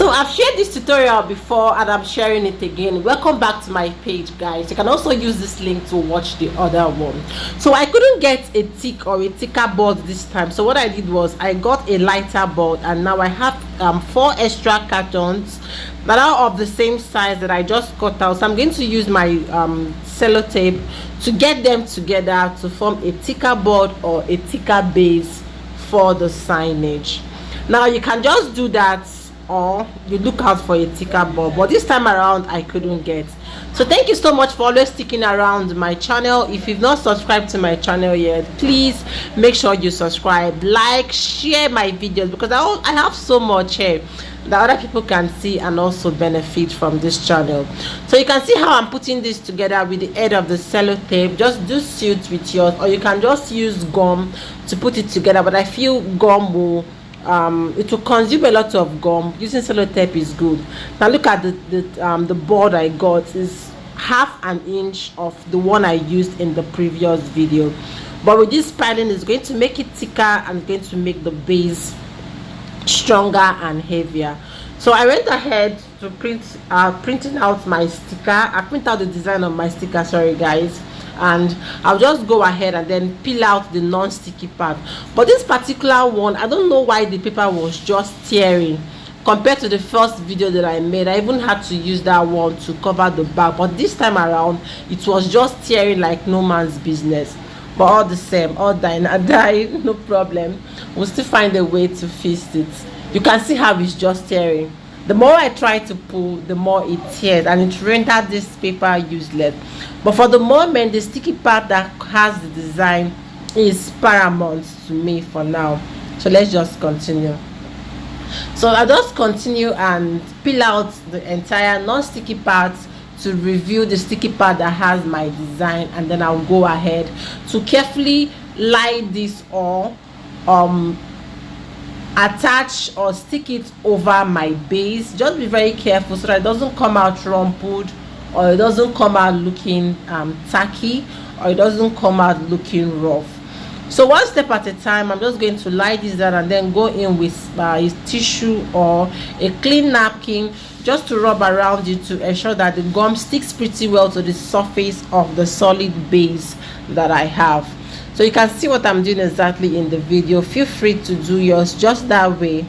So I've shared this tutorial before and I'm sharing it again. Welcome back to my page, guys. You can also use this link to watch the other one. So I couldn't get a thick or a thicker board this time, so what I did was I got a lighter board, and now I have 4 extra cartons that are of the same size that I just cut out. So I'm going to use my sellotape to get them together to form a thicker board or a thicker base for the signage. Now you can just do that, or you look out for a thicker board, but this time around I couldn't get. So thank you so much for always sticking around my channel. If you've not subscribed to my channel yet, please make sure you subscribe, like, share my videos, because I have so much here that other people can see and also benefit from this channel. So you can see how I'm putting this together with the edge of the sellotape. Just do suit with yours, or you can just use gum to put it together, but I feel gum will it will consume a lot of gum. Using sellotape is good. Now look at the board I got is half an inch of the one I used in the previous video, but with this piling is going to make it thicker and going to make the base stronger and heavier. So I went ahead to printing out my sticker. I print out the design of my sticker, sorry guys, and I'll just go ahead and then peel out the non-sticky part. But this particular one, I don't know why the paper was just tearing compared to the first video that I made. I even had to use that one to cover the back, but this time around it was just tearing like no man's business. But all the same, all die, no problem, we'll still find a way to fix it. You can see how it's just tearing. The more I try to pull, the more it tears, and it rendered this paper useless. But for the moment, the sticky part that has the design is paramount to me for now. So let's just continue. So I just continue and peel out the entire non-sticky part to review the sticky part that has my design, and then I'll go ahead to carefully lie this or attach or stick it over my base. Just be very careful so that it doesn't come out rumpled, or it doesn't come out looking tacky, or it doesn't come out looking rough. So one step at a time, I'm just going to lie this down and then go in with a tissue or a clean napkin just to rub around it to ensure that the gum sticks pretty well to the surface of the solid base that I have. So you can see what I'm doing exactly in the video. Feel free to do yours just that way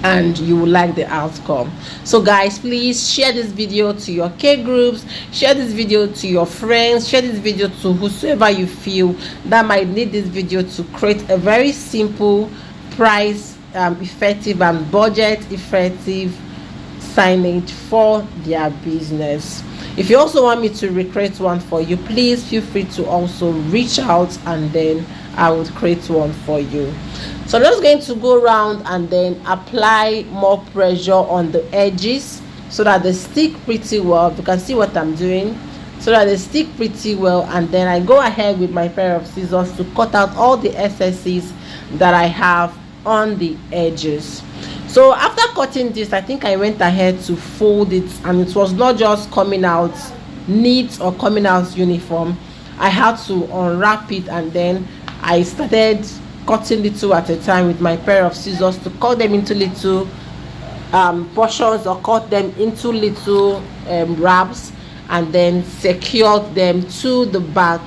and you will like the outcome. So guys, please share this video to your K groups, share this video to your friends, share this video to whosoever you feel that might need this video to create a very simple, price effective and budget effective signage for their business. If you also want me to recreate one for you, please feel free to also reach out and then I would create one for you. So I'm just going to go around and then apply more pressure on the edges so that they stick pretty well. You can see what I'm doing, so that they stick pretty well, and then I go ahead with my pair of scissors to cut out all the excesses that I have on the edges. So after cutting this, I think I went ahead to fold it, and it was not just coming out neat or coming out uniform. I had to unwrap it, and then I started cutting little at a time with my pair of scissors to cut them into little portions, or cut them into little wraps, and then secured them to the back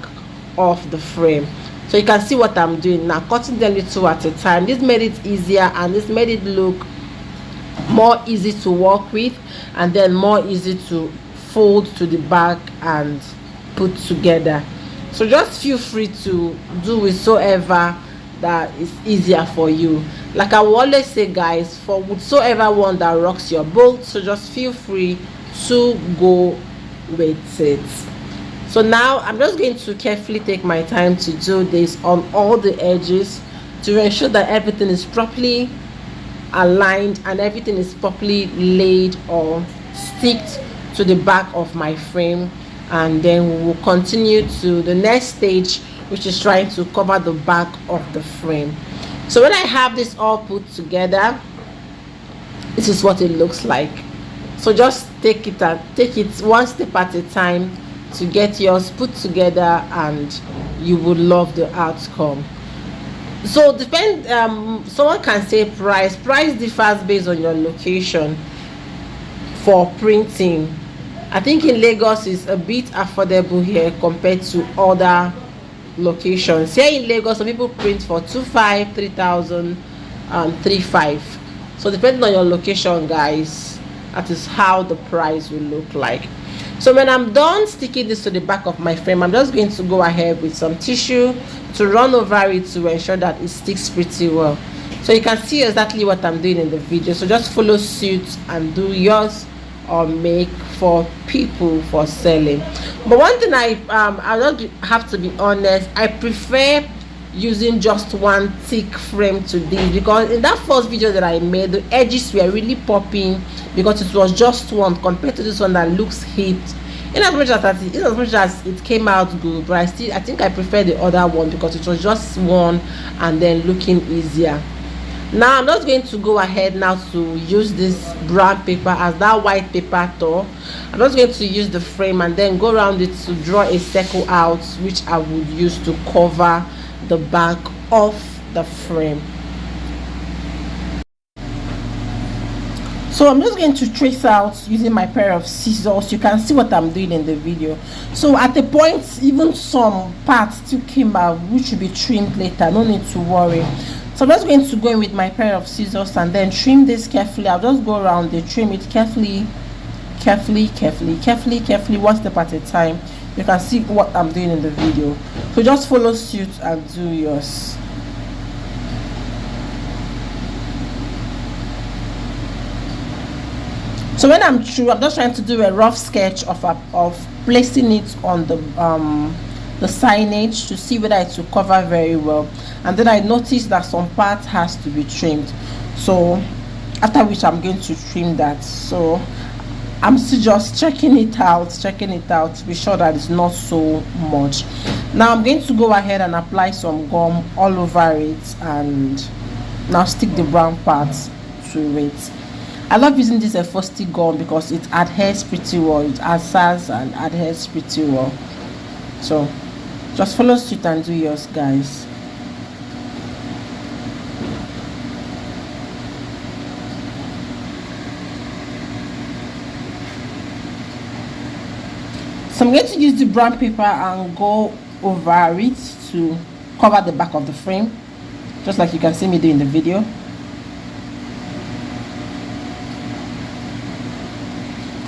of the frame. So you can see what I'm doing now, cutting them little at a time. This made it easier, and this made it look more easy to work with, and then more easy to fold to the back and put together. So just feel free to do whatsoever that is easier for you. Like I will always say, guys, for whatsoever one that rocks your boat, so just feel free to go with it. So now I'm just going to carefully take my time to do this on all the edges to ensure that everything is properly aligned and everything is properly laid or sticked to the back of my frame. And then we will continue to the next stage, which is trying to cover the back of the frame. So when I have this all put together, this is what it looks like. So just take it one step at a time to get yours put together, and you would love the outcome. So depend, someone can say price differs based on your location for printing. I think in Lagos is a bit affordable here compared to other locations. Here in Lagos, some people print for 2,500, 3,000, 3,500. So depending on your location, guys, that is how the price will look like. So when I'm done sticking this to the back of my frame, I'm just going to go ahead with some tissue to run over it to ensure that it sticks pretty well. So you can see exactly what I'm doing in the video. So just follow suit and do yours, or make for people for selling. But one thing I don't have to be honest, I prefer using just one thick frame to this, because in that first video that I made, the edges were really popping because it was just one compared to this one that looks hipped. In as much as it came out good, but I think I prefer the other one because it was just one and then looking easier. Now I'm just going to go ahead now to use this brown paper as that white paper tore. I'm just going to use the frame and then go around it to draw a circle out, which I would use to cover the back of the frame. So I'm just going to trace out using my pair of scissors. You can see what I'm doing in the video. So at the point, even some parts still came out, which should be trimmed later. No need to worry. So I'm just going to go in with my pair of scissors and then trim this carefully. I'll just go around it, trim it carefully, one step at a time. You can see what I'm doing in the video. So just follow suit and do yours. So when I'm through, I'm just trying to do a rough sketch of placing it on the signage to see whether it will cover very well. And then I noticed that some part has to be trimmed, so after which I'm going to trim that. So I'm still just checking it out to be sure that it's not so much. Now I'm going to go ahead and apply some gum all over it and now stick the brown parts to it. I love using this epoxy gum because it adheres pretty well. It adheres and adheres pretty well. So just follow suit and do yours, guys. So I'm going to use the brown paper and go over it to cover the back of the frame, just like you can see me do in the video.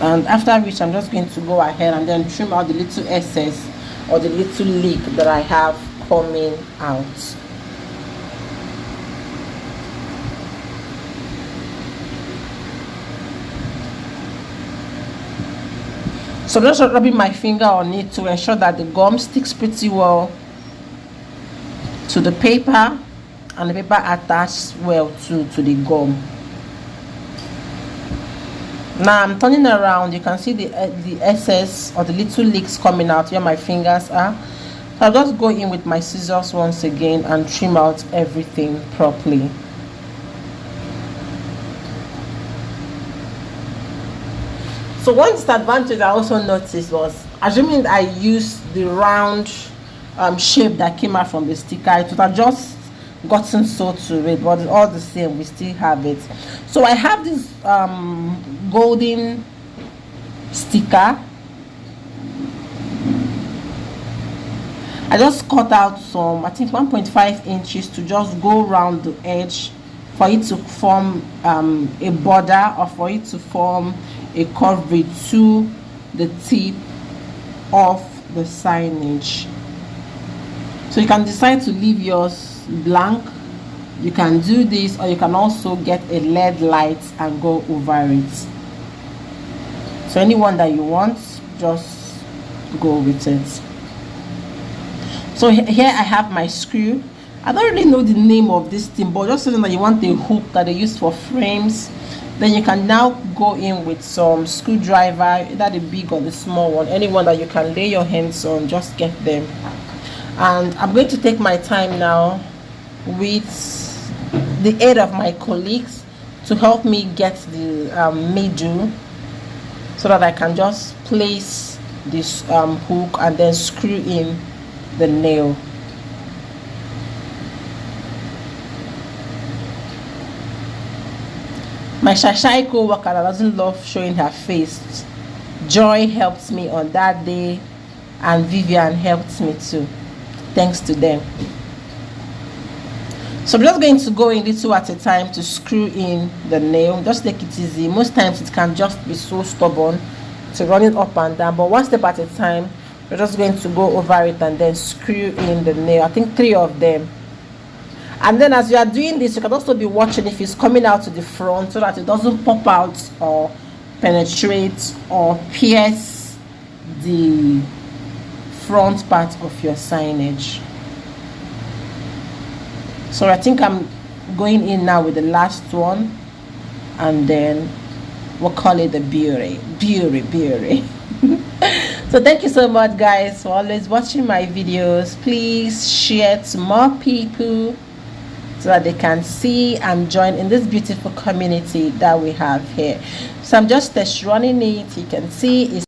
And after which I'm just going to go ahead and then trim out the little excess or the little leak that I have coming out. So I'm just rubbing my finger on it to ensure that the gum sticks pretty well to the paper and the paper attaches well to the gum. Now I'm turning around. You can see the excess or the little leaks coming out where my fingers are. So I'll just go in with my scissors once again and trim out everything properly. So one disadvantage I also noticed was, assuming I used the round shape that came out from the sticker, it would have just gotten so to it, but all the same we still have it. So I have this golden sticker. I just cut out some, I think 1.5 inches to just go around the edge for it to form a border, or for it to form a coverage to the tip of the signage. So you can decide to leave yours blank. You can do this, or you can also get a LED light and go over it. So anyone that you want, just go with it. So here I have my screw. I don't really know the name of this thing, but just saying that you want a hook that they use for frames, then you can now go in with some screwdriver, either the big or the small one, anyone that you can lay your hands on, just get them. And I'm going to take my time now with the aid of my colleagues to help me get the middle, so that I can just place this hook and then screw in the nail. My Shashai co-worker that doesn't love showing her face, Joy helped me on that day, and Vivian helped me too. Thanks to them. So I'm just going to go in little at a time to screw in the nail. Just take it easy. Most times it can just be so stubborn to run it up and down, but one step at a time. We're just going to go over it and then screw in the nail. I think 3 of them. And then as you are doing this, you can also be watching if it's coming out to the front so that it doesn't pop out or penetrate or pierce the front part of your signage. So I think I'm going in now with the last one, and then we'll call it the beauty. So thank you so much, guys, for always watching my videos. Please share to more people so that they can see and join in this beautiful community that we have here. So I'm just test running it. You can see it's